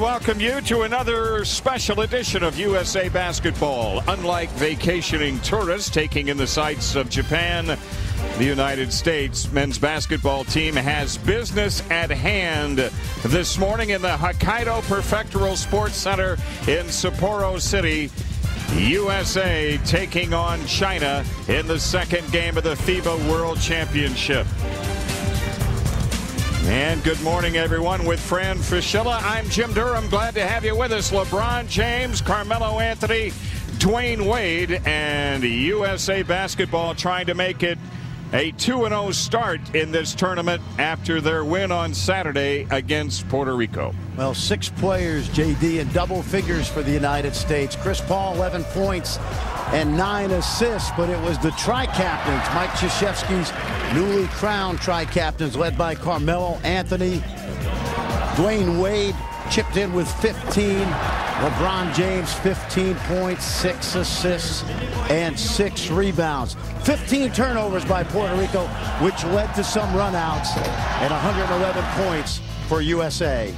welcome you to another special edition of USA Basketball. Unlike vacationing tourists taking in the sights of Japan, the United States men's basketball team has business at hand this morning in the Hokkaido Prefectural Sports Center in Sapporo City. USA taking on China in the second game of the FIBA World Championship. And good morning, everyone. With Fran Fraschilla, I'm Jim Durham. Glad to have you with us. LeBron James, Carmelo Anthony, Dwayne Wade, and USA Basketball trying to make it a 2-0 start in this tournament after their win on Saturday against Puerto Rico. Well, 6 players, JD, in double figures for the United States. Chris Paul, 11 points and 9 assists, but it was the tri-captains, Mike Krzyzewski's newly crowned tri-captains, led by Carmelo Anthony. Dwayne Wade chipped in with 15. LeBron James, 15 points, 6 assists, and 6 rebounds. 15 turnovers by Puerto Rico, which led to some runouts, and 111 points for USA.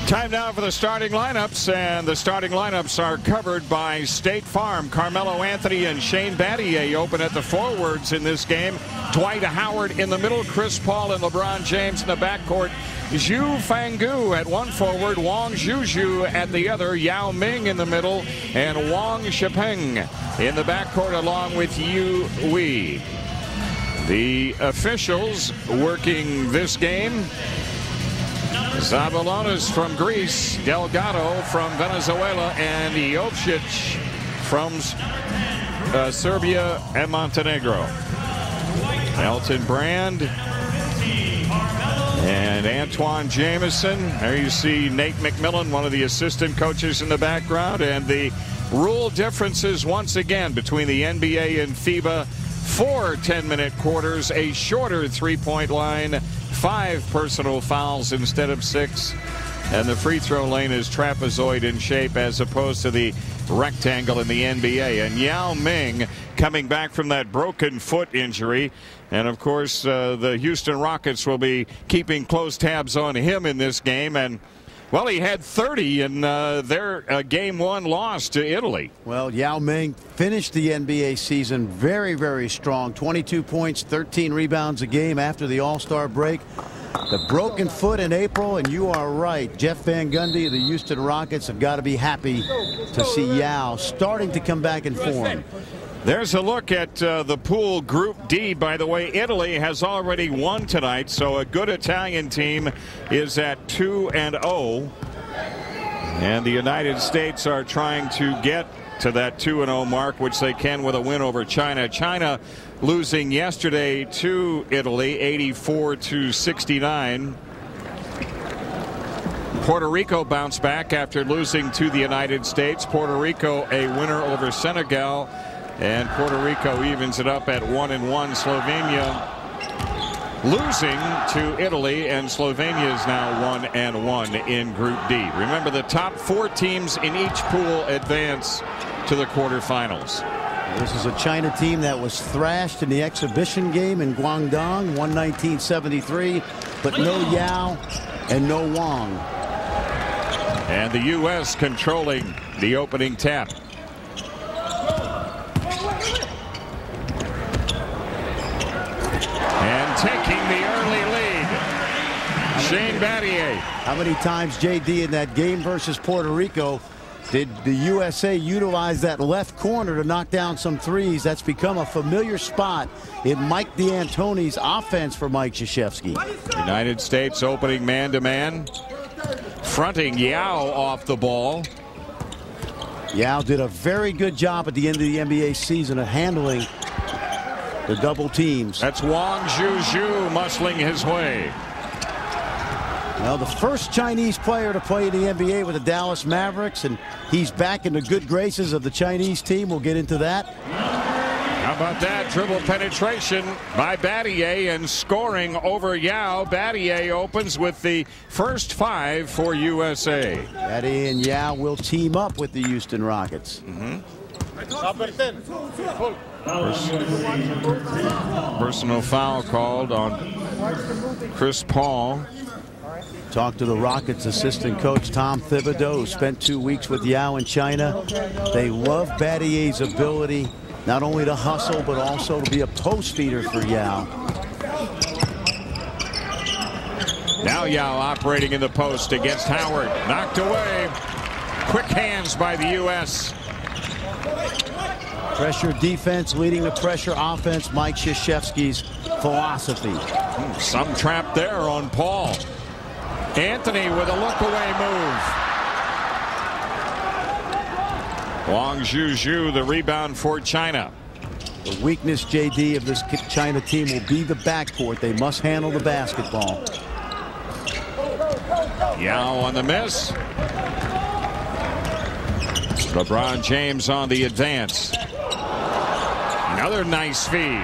Time now for the starting lineups, and the starting lineups are covered by State Farm. Carmelo Anthony and Shane Battier open at the forwards in this game. Dwight Howard in the middle, Chris Paul and LeBron James in the backcourt. Zhu Fangu at one forward, Wang Zhuzhu at the other, Yao Ming in the middle, and Wang Shipeng in the backcourt along with Yu Wei. The officials working this game: Zabalonis from Greece, Delgado from Venezuela, and Jovcic from Serbia and Montenegro. Elton Brand and Antoine Jameson. There you see Nate McMillan, one of the assistant coaches in the background. And the rule differences once again between the NBA and FIBA: 4 10-minute quarters, a shorter three-point line, 5 personal fouls instead of 6, and the free throw lane is trapezoid in shape as opposed to the rectangle in the NBA. And Yao Ming coming back from that broken foot injury, and of course the Houston Rockets will be keeping close tabs on him in this game. And well, he had 30 in their Game 1 loss to Italy. Well, Yao Ming finished the NBA season very, very strong. 22 points, 13 rebounds a game after the All-Star break. The broken foot in April, and you are right. Jeff Van Gundy of the Houston Rockets have got to be happy to see Yao starting to come back in form. There's a look at the pool Group D. By the way, Italy has already won tonight, so a good Italian team is at 2-0. And the United States are trying to get to that 2-0 mark, which they can with a win over China. China losing yesterday to Italy, 84-69. Puerto Rico bounced back after losing to the United States. Puerto Rico a winner over Senegal. And Puerto Rico evens it up at 1-1. Slovenia losing to Italy, and Slovenia is now 1-1 in Group D. Remember, the top 4 teams in each pool advance to the quarterfinals. This is a China team that was thrashed in the exhibition game in Guangdong, 119-73, but no Yao and no Wang. And the U.S. controlling the opening tap. And taking the early lead, Shane Battier. How many times, JD, in that game versus Puerto Rico did the USA utilize that left corner to knock down some threes? That's become a familiar spot in Mike D'Antoni's offense for Mike Krzyzewski. United States opening man-to-man, fronting Yao off the ball. Yao did a very good job at the end of the NBA season of handling the double teams. That's Wang Zhuzhu muscling his way. Well, the first Chinese player to play in the NBA with the Dallas Mavericks, and he's back in the good graces of the Chinese team. We'll get into that. How about that dribble penetration by Battier and scoring over Yao. Battier opens with the first 5 for USA. Battier and Yao will team up with the Houston Rockets. Personal foul called on Chris Paul. Talked to the Rockets assistant coach Tom Thibodeau, who spent 2 weeks with Yao in China. They love Battier's ability not only to hustle but also to be a post feeder for Yao. Now Yao operating in the post against Howard. Knocked away. Quick hands by the U.S. Pressure defense leading to pressure offense. Mike Krzyzewski's philosophy. Some trap there on Paul. Anthony with a look away move. Wang Zhuzhu the rebound for China. The weakness, JD, of this China team will be the backcourt. They must handle the basketball. Yao on the miss. LeBron James on the advance. Another nice feed.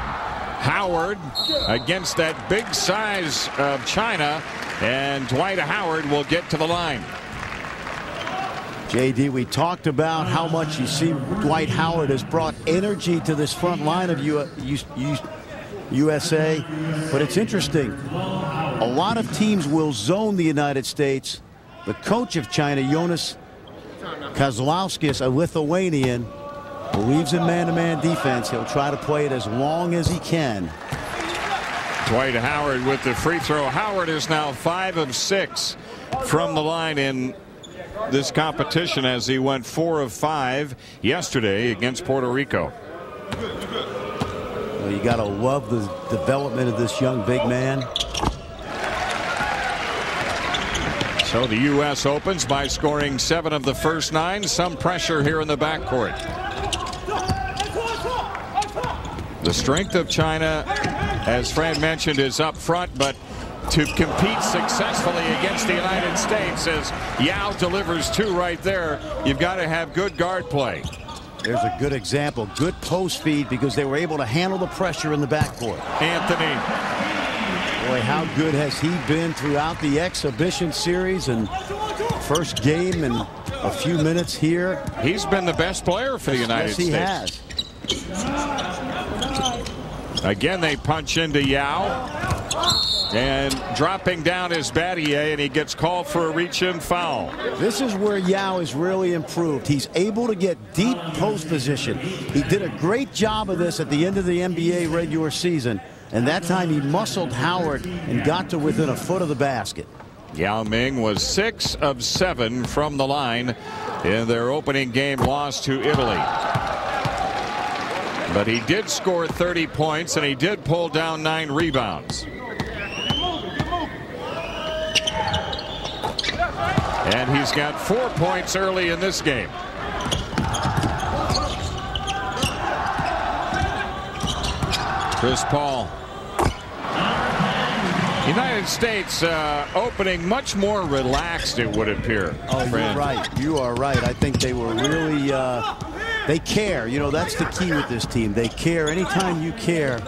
Howard against that big size of China, and Dwight Howard will get to the line. JD, we talked about how much you see Dwight Howard has brought energy to this front line of USA, but it's interesting. A lot of teams will zone the United States. The coach of China, Jonas Kozlowskis, a Lithuanian, believes in man-to-man defense. He'll try to play it as long as he can. Dwight Howard with the free throw. Howard is now 5 of 6 from the line in this competition, as he went 4 of 5 yesterday against Puerto Rico. Well, you got to love the development of this young big man. So the U.S. opens by scoring 7 of the first 9. Some pressure here in the backcourt. The strength of China, as Fran mentioned, is up front, but to compete successfully against the United States, as Yao delivers 2 right there, you've got to have good guard play. There's a good example. Good post feed because they were able to handle the pressure in the backcourt. Anthony. Boy, how good has he been throughout the exhibition series and first game and a few minutes here. He's been the best player for the United States. Yes, he has. Again, they punch into Yao. And dropping down is Battier, and he gets called for a reach-in foul. This is where Yao is really improved. He's able to get deep post position. He did a great job of this at the end of the NBA regular season. And that time he muscled Howard and got to within a foot of the basket. Yao Ming was 6 of 7 from the line in their opening game loss to Italy. But he did score 30 points, and he did pull down 9 rebounds. And he's got 4 points early in this game. Chris Paul. United States opening much more relaxed, it would appear. Oh, you're right. You are right. I think they were really, they care. You know, that's the key with this team. They care. Anytime you care,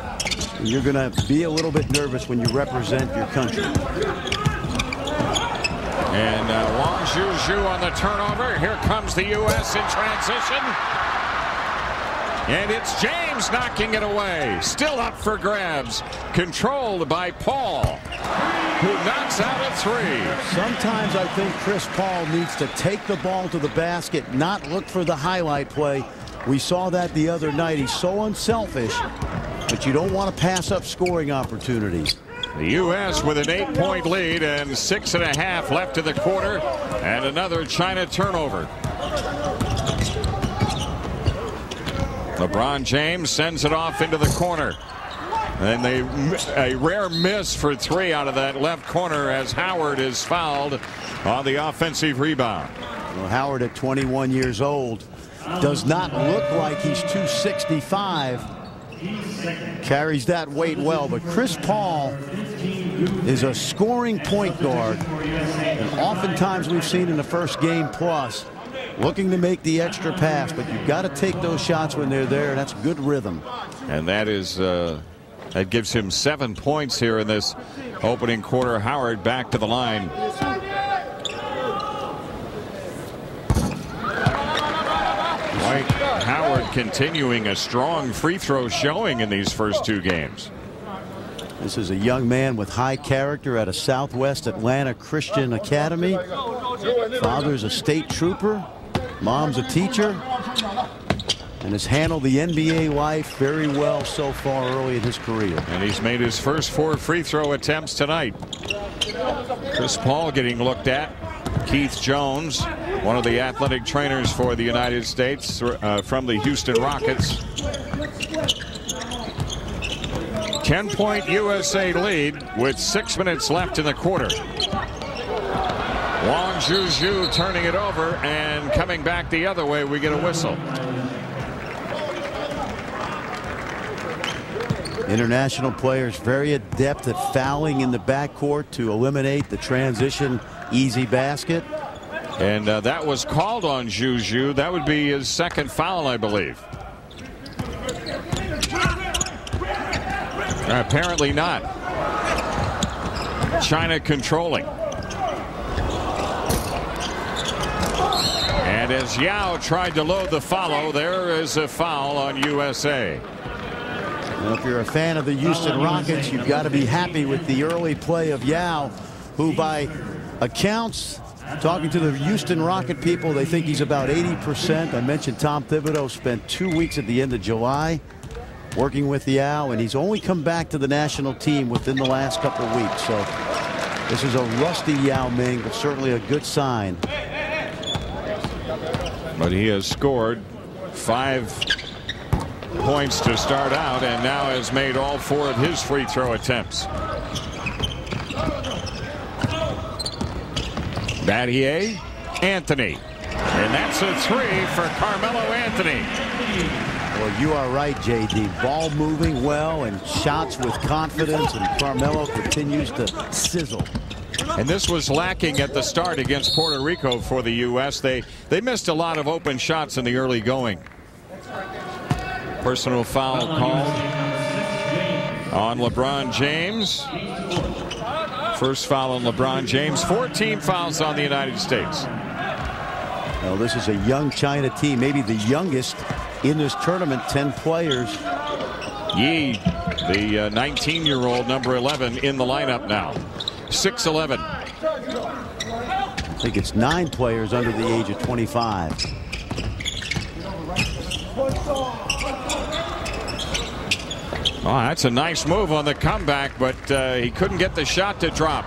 you're going to be a little bit nervous when you represent your country. And Wang Zhuzhu on the turnover. Here comes the U.S. in transition. And it's James knocking it away. Still up for grabs. Controlled by Paul, who knocks out a 3. Sometimes I think Chris Paul needs to take the ball to the basket, not look for the highlight play. We saw that the other night. He's so unselfish, but you don't want to pass up scoring opportunities. The U.S. with an 8-point lead and 6.5 left in the quarter, and another China turnover. LeBron James sends it off into the corner. And a rare miss for 3 out of that left corner as Howard is fouled on the offensive rebound. Well, Howard at 21 years old does not look like he's 265. Carries that weight well, but Chris Paul is a scoring point guard, and oftentimes we've seen in the first game plus looking to make the extra pass, but you've got to take those shots when they're there. That's good rhythm. And that is that gives him 7 points here in this opening quarter. Howard back to the line. Dwight Howard continuing a strong free throw showing in these first 2 games. This is a young man with high character at a Southwest Atlanta Christian Academy. Father's a state trooper. Mom's a teacher. And has handled the NBA life very well so far early in his career. And he's made his first 4 free throw attempts tonight. Chris Paul getting looked at. Keith Jones, one of the athletic trainers for the United States from the Houston Rockets. 10-point USA lead with 6 minutes left in the quarter. Wang Zhuzhu turning it over, and coming back the other way, we get a whistle. International players very adept at fouling in the backcourt to eliminate the transition easy basket. And that was called on Zhuzhu. That would be his second foul, I believe. Apparently not. China controlling. And as Yao tried to load the follow, there is a foul on USA. Well, if you're a fan of the Houston Rockets, you've got to be happy with the early play of Yao, who by accounts, talking to the Houston Rocket people, they think he's about 80%. I mentioned Tom Thibodeau spent 2 weeks at the end of July working with Yao, and he's only come back to the national team within the last couple of weeks. So this is a rusty Yao Ming, but certainly a good sign. But he has scored 5 points to start out, and now has made all 4 of his free throw attempts. Battier, Anthony, and that's a 3 for Carmelo Anthony. Well, you are right, JD. Ball moving well and shots with confidence, and Carmelo continues to sizzle. And this was lacking at the start against Puerto Rico for the U.S. They missed a lot of open shots in the early going. Personal foul called on LeBron James. First foul on LeBron James. 14 fouls on the United States. Well, this is a young China team, maybe the youngest in this tournament. 10 players. Yi, the 19-year-old, number 11, in the lineup now. 6'11". I think it's 9 players under the age of 25. Oh, that's a nice move on the comeback, but he couldn't get the shot to drop.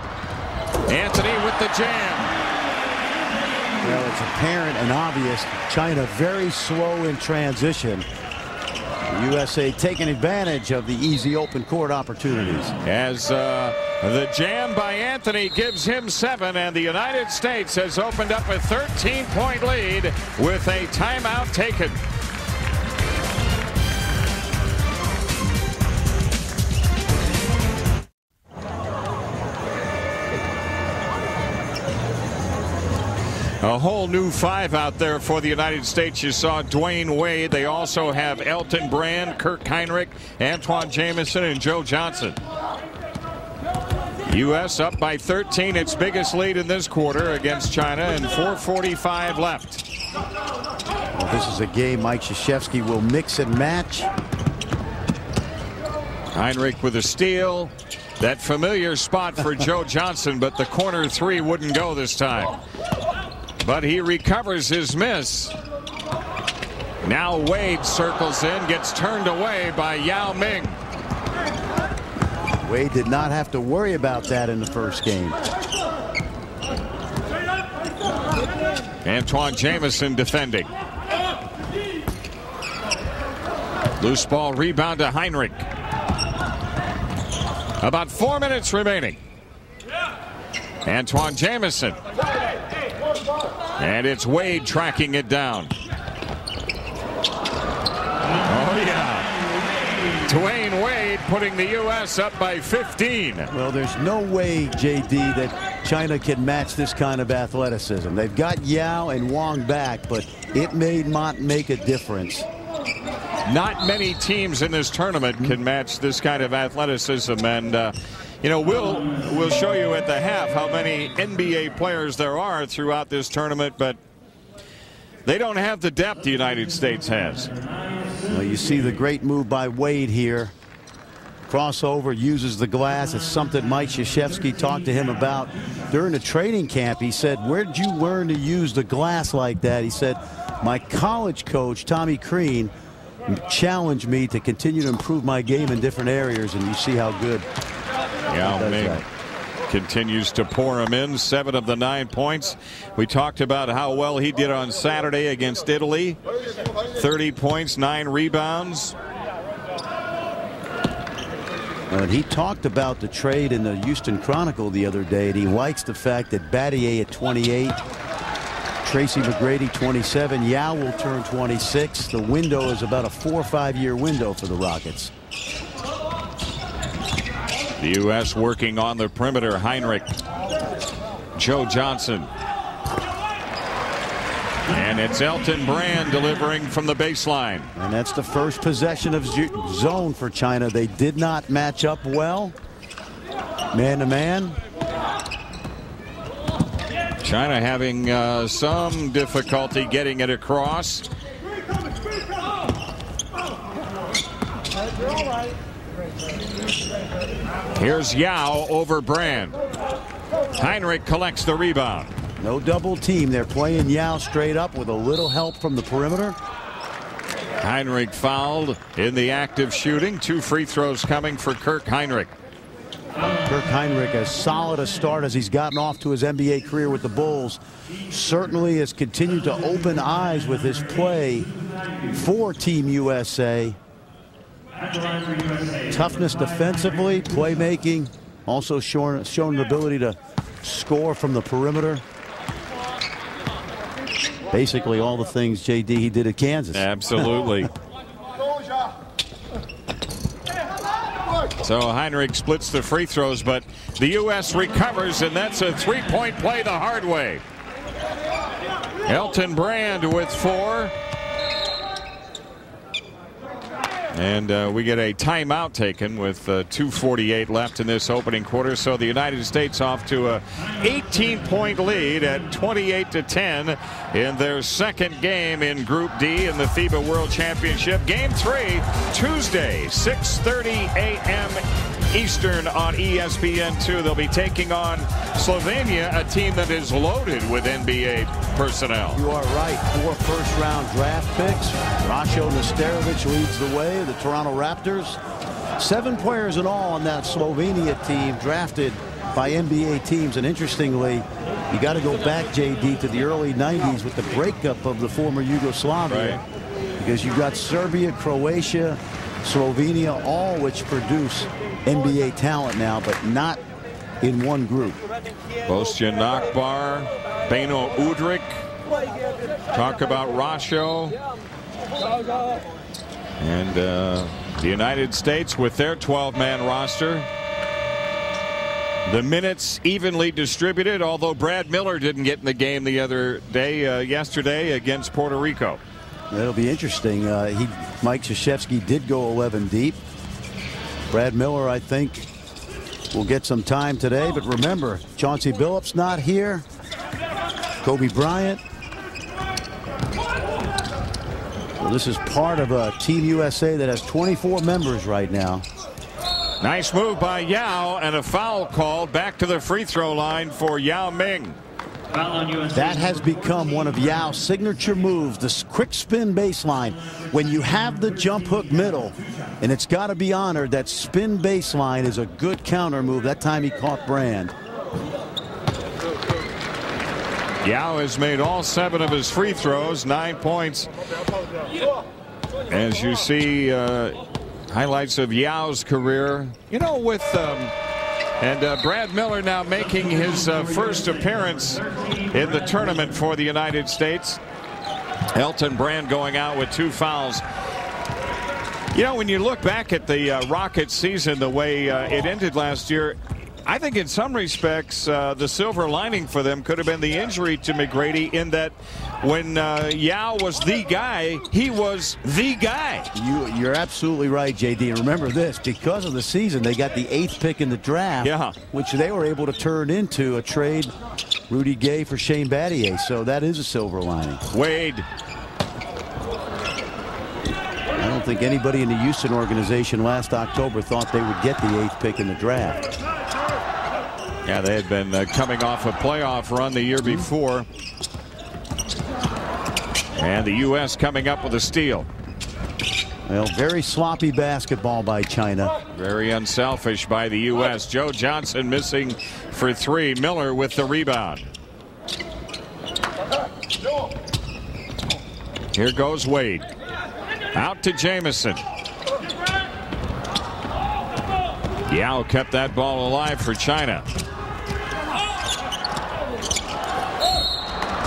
Anthony with the jam. Well, it's apparent and obvious. China very slow in transition. The USA taking advantage of the easy open court opportunities. As the jam by Anthony gives him 7, and the United States has opened up a 13-point lead with a timeout taken. A whole new 5 out there for the United States. You saw Dwayne Wade. They also have Elton Brand, Kirk Heinrich, Antoine Jamison, and Joe Johnson. U.S. up by 13, its biggest lead in this quarter against China, and 4:45 left. Well, this is a game Mike Krzyzewski will mix and match. Heinrich with a steal. That familiar spot for Joe Johnson, but the corner 3 wouldn't go this time. But he recovers his miss. Now Wade circles in, gets turned away by Yao Ming. Wade did not have to worry about that in the first game. Antoine Jamison defending. Loose ball rebound to Heinrich. About 4 minutes remaining. Antoine Jamison. And it's Wade tracking it down. Oh, yeah. Dwayne Wade putting the U.S. up by 15. Well, there's no way, JD, that China can match this kind of athleticism. They've got Yao and Wang back, but it may not make a difference. Not many teams in this tournament can match this kind of athleticism, and you know, we'll show you at the half how many NBA players there are throughout this tournament, but they don't have the depth the United States has. Well, you see the great move by Wade here. crossover, uses the glass. It's something Mike Krzyzewski talked to him about during the training camp. He said, where did you learn to use the glass like that? He said, my college coach, Tommy Crean, challenged me to continue to improve my game in different areas, and you see how good. Yao Ming continues to pour him in. 7 of the 9 points. We talked about how well he did on Saturday against Italy. 30 points, 9 rebounds. And he talked about the trade in the Houston Chronicle the other day, and he likes the fact that Battier at 28, Tracy McGrady 27, Yao will turn 26. The window is about a 4 or 5 year window for the Rockets. The U.S. working on the perimeter. Heinrich, Joe Johnson, and it's Elton Brand delivering from the baseline. And that's the first possession of zone for China. They did not match up well, man to man. China having some difficulty getting it across. Here's Yao over Brand. Heinrich collects the rebound. No double team. They're playing Yao straight up with a little help from the perimeter. Heinrich fouled in the act of shooting. 2 free throws coming for Kirk Heinrich. Kirk Heinrich, as solid a start as he's gotten off to his NBA career with the Bulls, certainly has continued to open eyes with his play for Team USA. Toughness defensively, playmaking, also shown an ability to score from the perimeter. Basically all the things, JD, he did at Kansas. Absolutely. So Heinrich splits the free throws, but the U.S. recovers, and that's a 3-point play the hard way. Elton Brand with 4. And we get a timeout taken with 2:48 left in this opening quarter. So the United States off to a 18-point lead at 28-10 in their second game in Group D in the FIBA World Championship. Game 3, Tuesday, 6:30 a.m. Eastern on ESPN2. They'll be taking on Slovenia, a team that is loaded with NBA personnel. You are right. 4 first-round draft picks. Rasho Nesterovic leads the way. The Toronto Raptors. 7 players in all on that Slovenia team drafted by NBA teams. And interestingly, you got to go back, JD, to the early 90s with the breakup of the former Yugoslavia. Right. Because you've got Serbia, Croatia, Slovenia, all which produce NBA talent now, but not in one group. Bostian Akbar, Beno Udrih. Talk about Rasho. And the United States with their 12-man roster. The minutes evenly distributed, although Brad Miller didn't get in the game the other day, yesterday against Puerto Rico. That'll be interesting. Mike Krzyzewski did go 11 deep. Brad Miller, I think, will get some time today. But remember, Chauncey Billups not here. Kobe Bryant. Well, this is part of a Team USA that has 24 members right now. Nice move by Yao, and a foul called back to the free throw line for Yao Ming. That has become one of Yao's signature moves, this quick spin baseline. When you have the jump hook middle, and it's got to be honored, that spin baseline is a good counter move. That time he caught Brand. Yao has made all 7 of his free throws, 9 points. As you see, highlights of Yao's career. You know, with Brad Miller now making his first appearance in the tournament for the United States. Elton Brand going out with 2 fouls. You know, when you look back at the Rockets season, the way it ended last year, I think in some respects the silver lining for them could have been the injury to McGrady, in that when Yao was the guy, he was the guy. You're absolutely right, JD. And remember this, because of the season, they got the 8th pick in the draft, which they were able to turn into a trade, Rudy Gay for Shane Battier. So that is a silver lining. Wade. I don't don't think anybody in the Houston organization last October thought they would get the 8th pick in the draft. Yeah, they had been coming off a playoff run the year before. And the U.S. coming up with a steal. Well, very sloppy basketball by China. Very unselfish by the U.S. Joe Johnson missing for 3. Miller with the rebound. Here goes Wade. Out to Jamison. Yao kept that ball alive for China.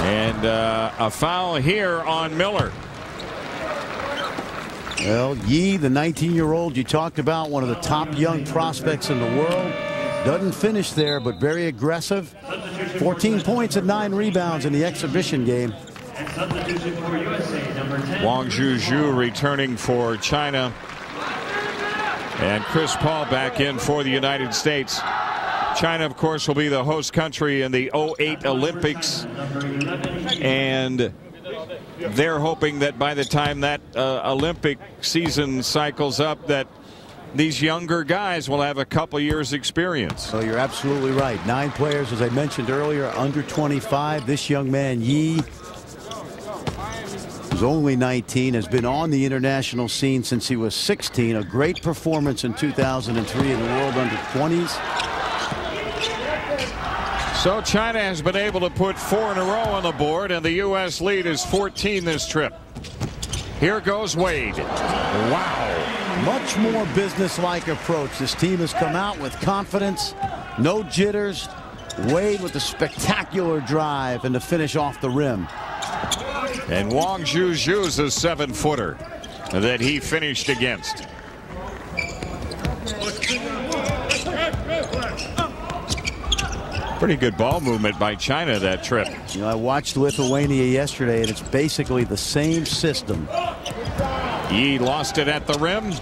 And a foul here on Miller. Well, Yi, the 19-year-old you talked about, one of the top young prospects in the world, doesn't finish there, but very aggressive. 14 points and 9 rebounds in the exhibition game. Wang Zhuzhu returning for China. And Chris Paul back in for the United States. China, of course, will be the host country in the 2008 Olympics. And they're hoping that by the time that Olympic season cycles up, that these younger guys will have a couple years experience. So you're absolutely right. 9 players, as I mentioned earlier, under 25. This young man, Yi, who's only 19, has been on the international scene since he was 16. A great performance in 2003 in the World Under-20s. So China has been able to put 4 in a row on the board, and the U.S. lead is 14 this trip. Here goes Wade. Wow. Much more business-like approach. This team has come out with confidence, no jitters. Wade with a spectacular drive and to finish off the rim. And Wang Zhuzhu's a 7-footer that he finished against. Pretty good ball movement by China that trip. You know, I watched Lithuania yesterday, and it's basically the same system. Yi lost it at the rim.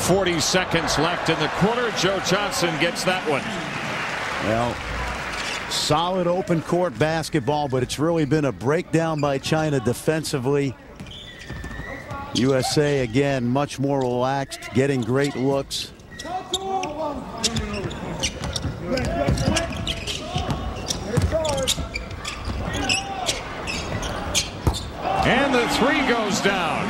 40 seconds left in the quarter. Joe Johnson gets that one. Well, solid open court basketball, but it's really been a breakdown by China defensively. USA, again, much more relaxed, getting great looks. And the 3 goes down.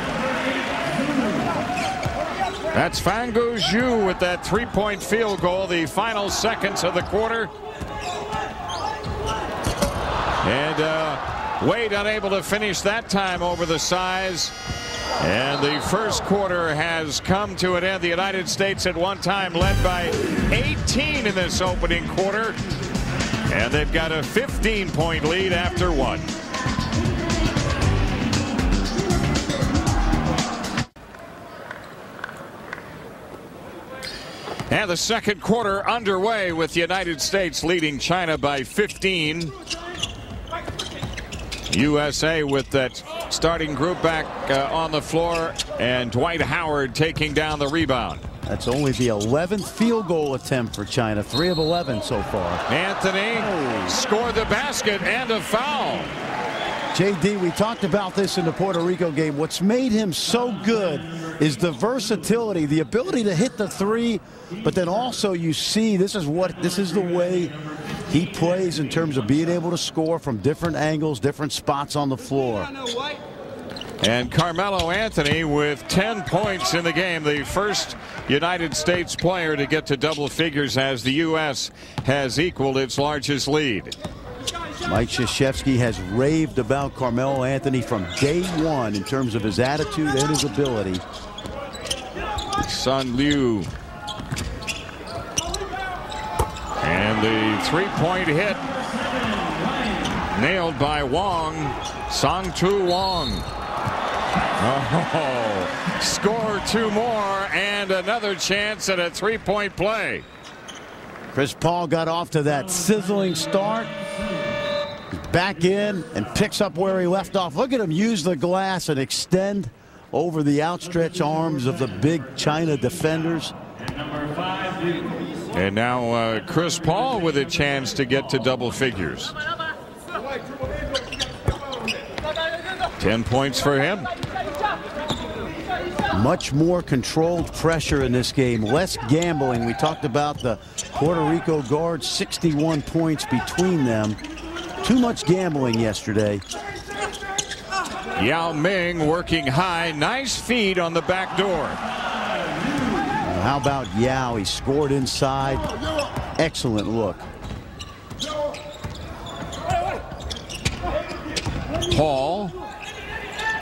That's Fangu Zhu with that 3-point field goal, the final seconds of the quarter. And Wade unable to finish that time over the size. And the first quarter has come to an end. The United States at one time led by 18 in this opening quarter. And they've got a 15-point lead after 1. And the second quarter underway with the United States leading China by 15. USA with that starting group back on the floor, and Dwight Howard taking down the rebound. That's only the 11th field goal attempt for China. 3 of 11 so far. Anthony scored the basket and a foul. JD, we talked about this in the Puerto Rico game. What's made him so good is the versatility, the ability to hit the 3, but then also you see this is the way he plays in terms of being able to score from different angles, different spots on the floor. And Carmelo Anthony with 10 points in the game, the first United States player to get to double figures as the U.S. has equaled its largest lead. Mike Krzyzewski has raved about Carmelo Anthony from day one in terms of his attitude and his ability. Sun Liu. And the 3-point hit nailed by Wang. Sang-Tu Wang. Oh, score 2 more and another chance at a 3-point play. Chris Paul got off to that sizzling start. Back in and picks up where he left off. Look at him use the glass and extend over the outstretched arms of the big China defenders. And now Chris Paul with a chance to get to double figures. 10 points for him. Much more controlled pressure in this game, less gambling. We talked about the Puerto Rico guards, 61 points between them. Too much gambling yesterday. Yao Ming working high. Nice feed on the back door. How about Yao? He scored inside. Excellent look. Paul.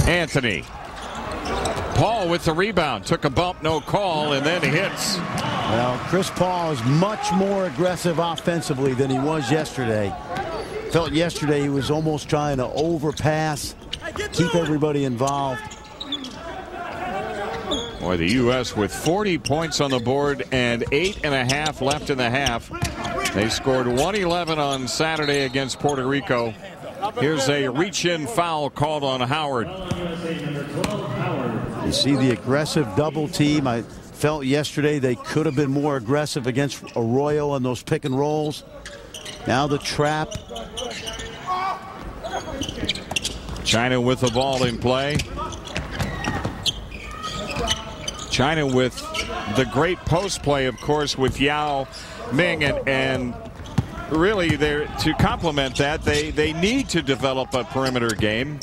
Anthony. Paul with the rebound. Took a bump, no call, and then hits. Well, Chris Paul is much more aggressive offensively than he was yesterday. Felt yesterday he was almost trying to overpass, keep everybody involved. Boy, the U.S. with 40 points on the board and 8.5 left in the half. They scored 111 on Saturday against Puerto Rico. Here's a reach-in foul called on Howard. You see the aggressive double team. I felt yesterday they could have been more aggressive against Arroyo on those pick and rolls. Now the trap. China with the ball in play. China with the great post play, of course, with Yao Ming, and really there to complement that they need to develop a perimeter game.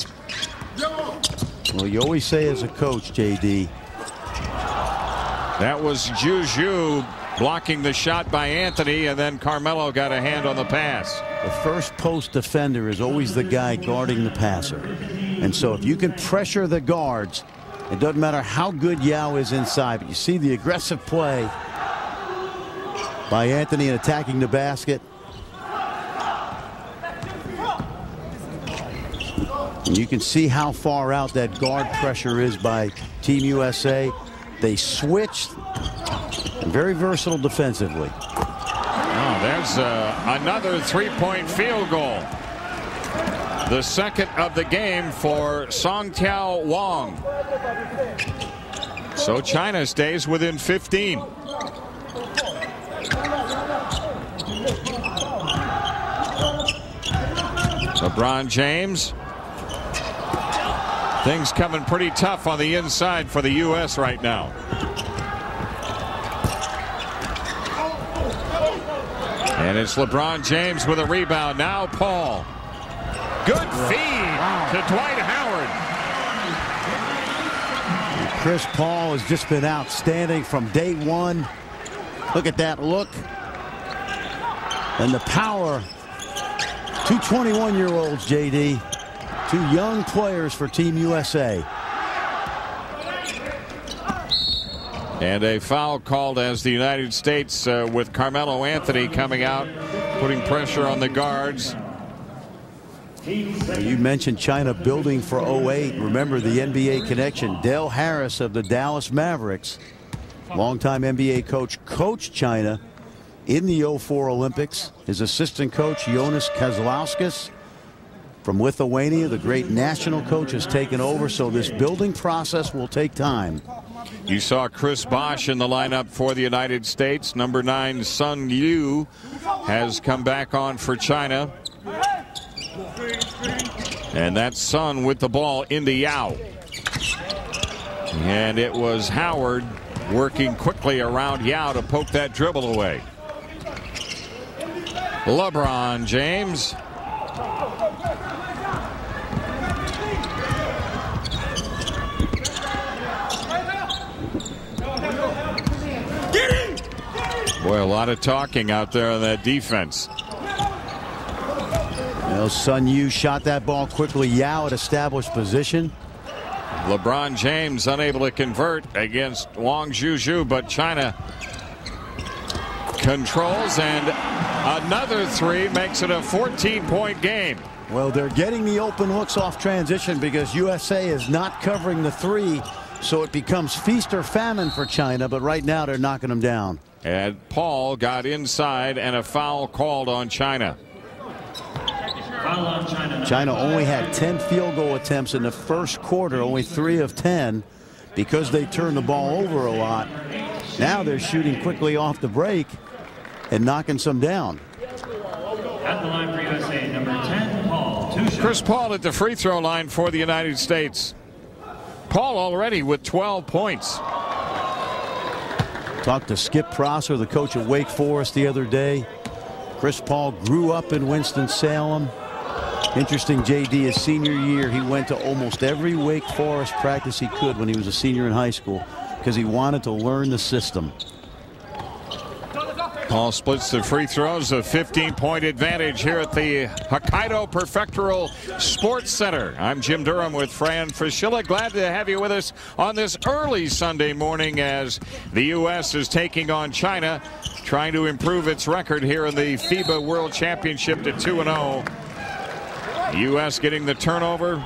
Well, you always say as a coach, JD. That was Juju blocking the shot by Anthony, and then Carmelo got a hand on the pass. The first post defender is always the guy guarding the passer. And so if you can pressure the guards, it doesn't matter how good Yao is inside, but you see the aggressive play by Anthony in attacking the basket. And you can see how far out that guard pressure is by Team USA. They switched, and very versatile defensively. Oh, there's another three-point field goal. The second of the game for Songtiao Wong. So China stays within 15. LeBron James. Things coming pretty tough on the inside for the U.S. right now. And it's LeBron James with a rebound. Now Paul. Good feed to Dwight Howard. Chris Paul has just been outstanding from day one. Look at that look. And the power. Two 21-year-olds, JD. Two young players for Team USA. And a foul called as the United States with Carmelo Anthony coming out, putting pressure on the guards. You mentioned China building for 08. Remember the NBA connection. Dale Harris of the Dallas Mavericks, longtime NBA coach, coached China in the 04 Olympics. His assistant coach, Jonas Kazlauskas, from Lithuania, the great national coach, has taken over, so this building process will take time. You saw Chris Bosh in the lineup for the United States. Number 9, Sun Liu, has come back on for China. And that's Sun with the ball into Yao. And it was Howard working quickly around Yao to poke that dribble away. LeBron James. Boy, a lot of talking out there on that defense. Well, Sun Yu shot that ball quickly. Yao at established position. LeBron James unable to convert against Wang Zhuzhu, but China controls, and another three makes it a 14-point game. Well, they're getting the open looks off transition because USA is not covering the three, so it becomes feast or famine for China, but right now they're knocking them down. And Paul got inside, and a foul called on China. Foul on China. China only had 10 field goal attempts in the first quarter, only 3 of 10, because they turned the ball over a lot. Now they're shooting quickly off the break and knocking some down. At the line for USA, number 10, Paul, 2 shots. Chris Paul at the free throw line for the United States. Paul already with 12 points. Talked to Skip Prosser, the coach of Wake Forest, the other day. Chris Paul grew up in Winston-Salem. Interesting, JD, his senior year, he went to almost every Wake Forest practice he could when he was a senior in high school because he wanted to learn the system. Paul splits the free throws, a 15-point advantage here at the Hokkaido Prefectural Sports Center. I'm Jim Durham with Fran Fraschilla. Glad to have you with us on this early Sunday morning as the U.S. is taking on China, trying to improve its record here in the FIBA World Championship to 2-0. The U.S. getting the turnover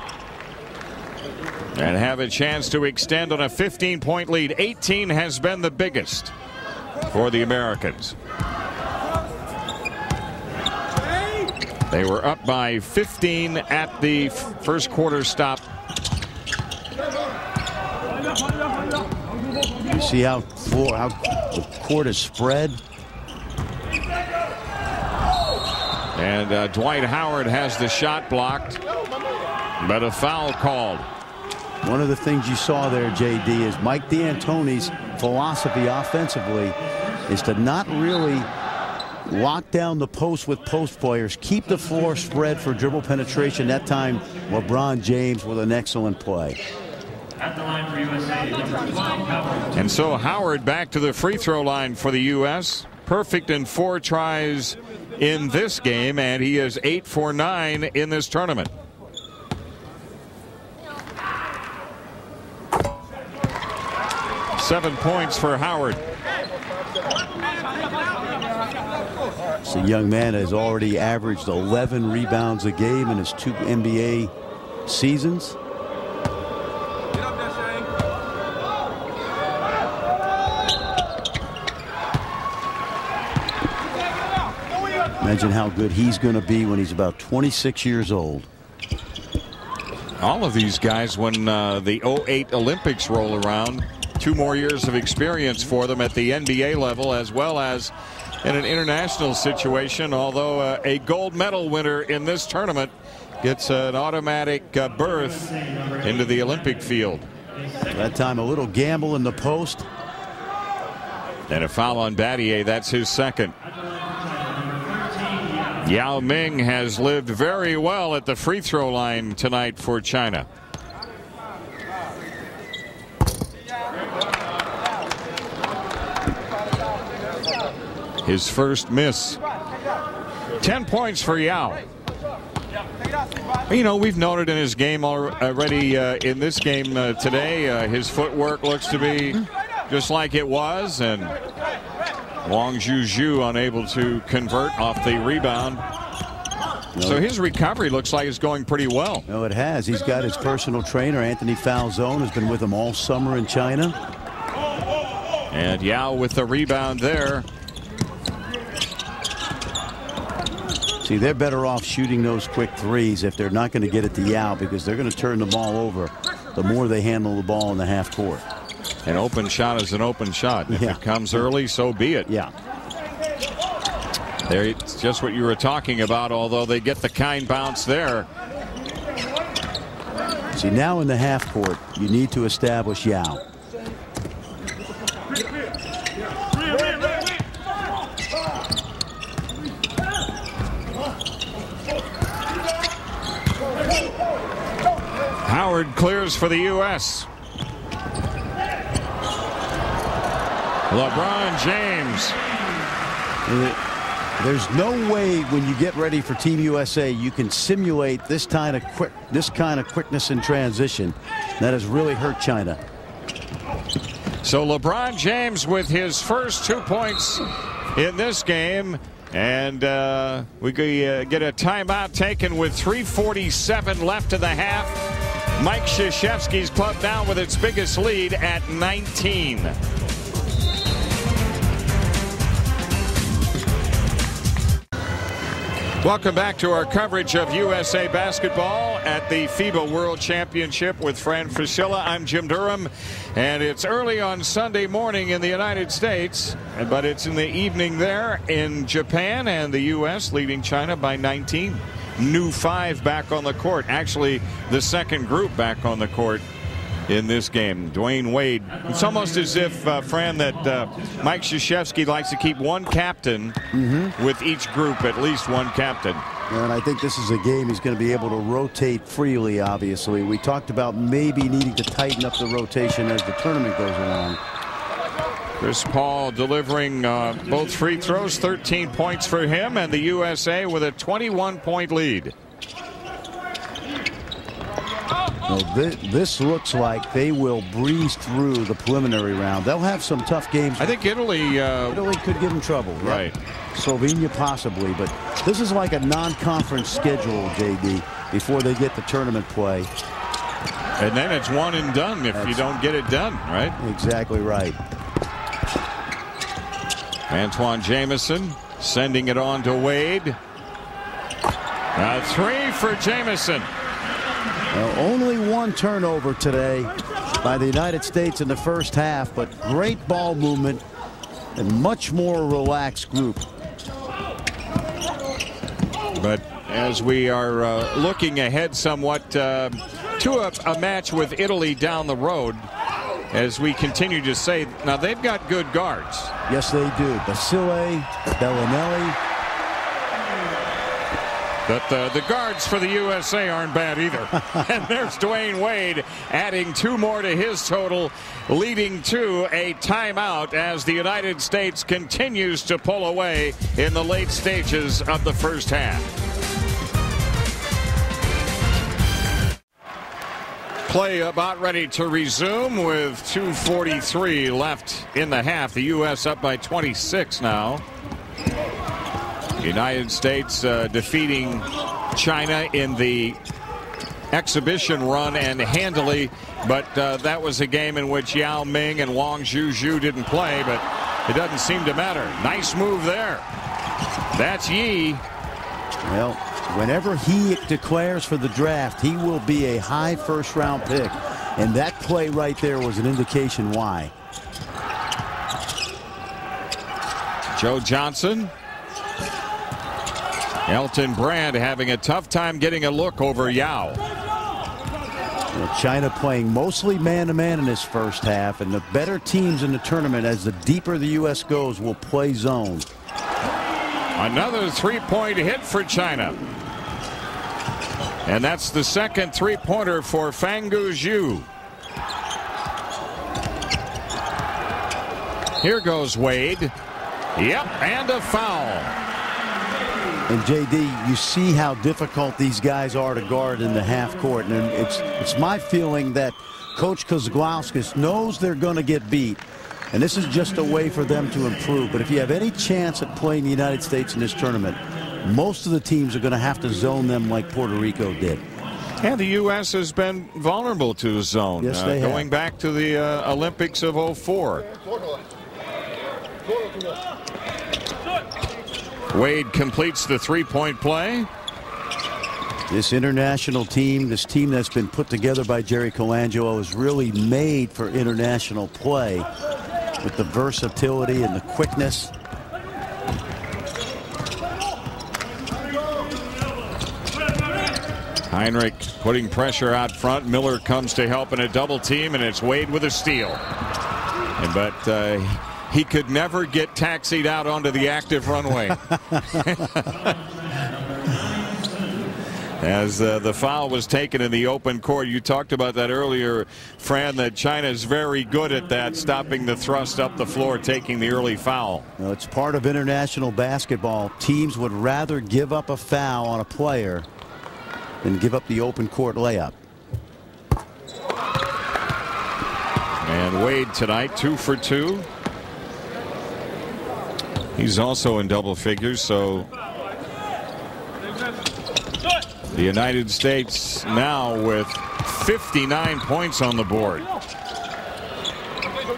and have a chance to extend on a 15-point lead. 18 has been the biggest for the Americans. They were up by 15 at the first quarter stop. You see how the court is spread? And Dwight Howard has the shot blocked, but a foul called. One of the things you saw there, JD, is Mike D'Antoni's philosophy offensively is to not really lock down the post with post players. Keep the floor spread for dribble penetration. That time, LeBron James with an excellent play. At the line for USA, number 12, Howard. And so Howard back to the free throw line for the U.S. Perfect in 4 tries in this game, and he is 8 for 9 in this tournament. Seven points for Howard. The young man has already averaged 11 rebounds a game in his 2 NBA seasons. Imagine how good he's going to be when he's about 26 years old. All of these guys, when the 08 Olympics roll around, 2 more years of experience for them at the NBA level as well as in an international situation, although a gold medal winner in this tournament gets an automatic berth into the Olympic field. That time a little gamble in the post. And a foul on Battier. That's his second. Yao Ming has lived very well at the free throw line tonight for China. His first miss. 10 points for Yao. You know, we've noted in his game already in this game today, his footwork looks to be just like it was, and Wang Zhuzhu unable to convert off the rebound. So his recovery looks like it's going pretty well. No, it has. He's got his personal trainer, Anthony Falzone, has been with him all summer in China. And Yao with the rebound there. See, they're better off shooting those quick threes if they're not going to get it to Yao, because they're going to turn the ball over the more they handle the ball in the half court. An open shot is an open shot. If it comes early, so be it. Yeah. There, it's just what you were talking about, although they get the kind bounce there. See, now in the half court, you need to establish Yao. Howard clears for the U.S. LeBron James. There's no way when you get ready for Team USA you can simulate this kind of quickness in transition. That has really hurt China. So LeBron James with his first 2 points in this game, and we get a timeout taken with 3:47 left in the half. Mike Krzyzewski's club down with its biggest lead at 19. Welcome back to our coverage of USA basketball at the FIBA World Championship with Fran Fraschilla. I'm Jim Durham, and it's early on Sunday morning in the United States, but it's in the evening there in Japan, and the U.S. leading China by 19. new 5 back on the court. Actually, the second group back on the court in this game. Dwayne Wade. It's almost as if, Fran, that Mike Krzyzewski likes to keep one captain with each group, at least one captain. And I think this is a game he's going to be able to rotate freely, obviously. We talked about maybe needing to tighten up the rotation as the tournament goes along. Chris Paul delivering both free throws, 13 points for him, and the USA with a 21-point lead. Well, this looks like they will breeze through the preliminary round. They'll have some tough games. I think Italy could get in trouble. Right. Yep. Slovenia possibly, but this is like a non-conference schedule, JD, before they get the tournament play. And then it's one and done if you don't get it done, right? Exactly right. Antoine Jamison sending it on to Wade. A 3 for Jamison. Only one turnover today by the United States in the first half, but great ball movement and much more relaxed group. But as we are looking ahead somewhat to a match with Italy down the road, as we continue to say, now they've got good guards. Yes, they do. Basile, Bellinelli. But the guards for the USA aren't bad either. And there's Dwayne Wade adding 2 more to his total, leading to a timeout as the United States continues to pull away in the late stages of the first half. Play about ready to resume with 2:43 left in the half. The U.S. up by 26 now. United States defeating China in the exhibition run and handily, but that was a game in which Yao Ming and Wang Zhuzhu didn't play, but it doesn't seem to matter. Nice move there. That's Yi. Well, whenever he declares for the draft, he will be a high first-round pick, and that play right there was an indication why. Joe Johnson. Elton Brand having a tough time getting a look over Yao. China playing mostly man-to-man in this first half, and the better teams in the tournament, as the deeper the U.S. goes, will play zone. Another 3-point hit for China. And that's the second 3-pointer for Fangu Zhu. Here goes Wade. Yep, and a foul. And JD, you see how difficult these guys are to guard in the half court, and it's my feeling that Coach Kozlowskis knows they're going to get beat, and this is just a way for them to improve. But if you have any chance at playing the United States in this tournament, most of the teams are going to have to zone them like Puerto Rico did. And the U.S. has been vulnerable to zone. Yes, they have. Going back to the Olympics of '04. Wade completes the 3-point play. This international team, this team that's been put together by Jerry Colangelo, is really made for international play with the versatility and the quickness. Heinrich putting pressure out front. Miller comes to help in a double team, and it's Wade with a steal. But he could never get taxied out onto the active runway. As the foul was taken in the open court. You talked about that earlier, Fran, that China is very good at that, stopping the thrust up the floor, taking the early foul. Well, it's part of international basketball. Teams would rather give up a foul on a player than give up the open court layup. And Wade tonight 2 for 2. He's also in double figures, so the United States now with 59 points on the board.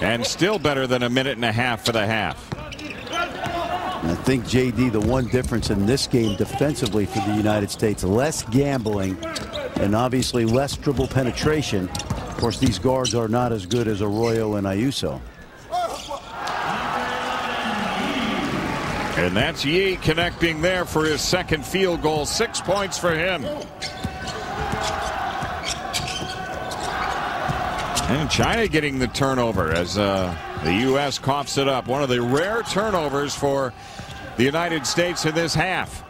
And still better than a minute and a half for the half. I think, JD, the one difference in this game defensively for the United States, less gambling and obviously less dribble penetration. Of course, these guards are not as good as Arroyo and Ayuso. And that's Yi connecting there for his second field goal. 6 points for him. And China getting the turnover as the U.S. coughs it up. One of the rare turnovers for the United States in this half.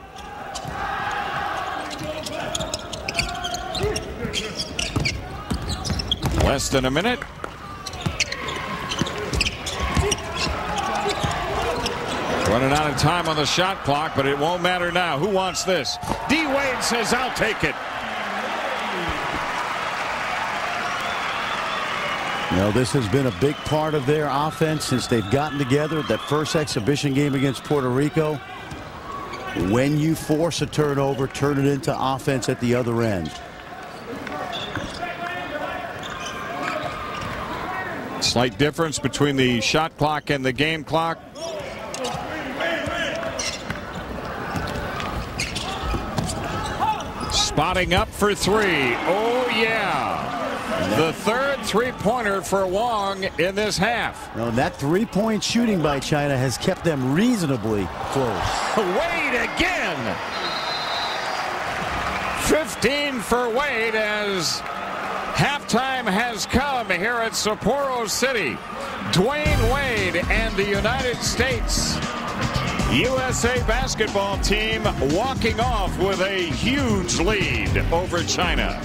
Less than a minute. Running out of time on the shot clock, but it won't matter now. Who wants this? D. Wade says, I'll take it. You know, this has been a big part of their offense since they've gotten together. That first exhibition game against Puerto Rico. When you force a turnover, turn it into offense at the other end. Slight difference between the shot clock and the game clock. Spotting up for three. Oh, yeah. The third three-pointer for Wong in this half. Well, that three-point shooting by China has kept them reasonably close. Wade again. 15 for Wade as halftime has come here at Sapporo City. Dwayne Wade and the United States USA basketball team walking off with a huge lead over China.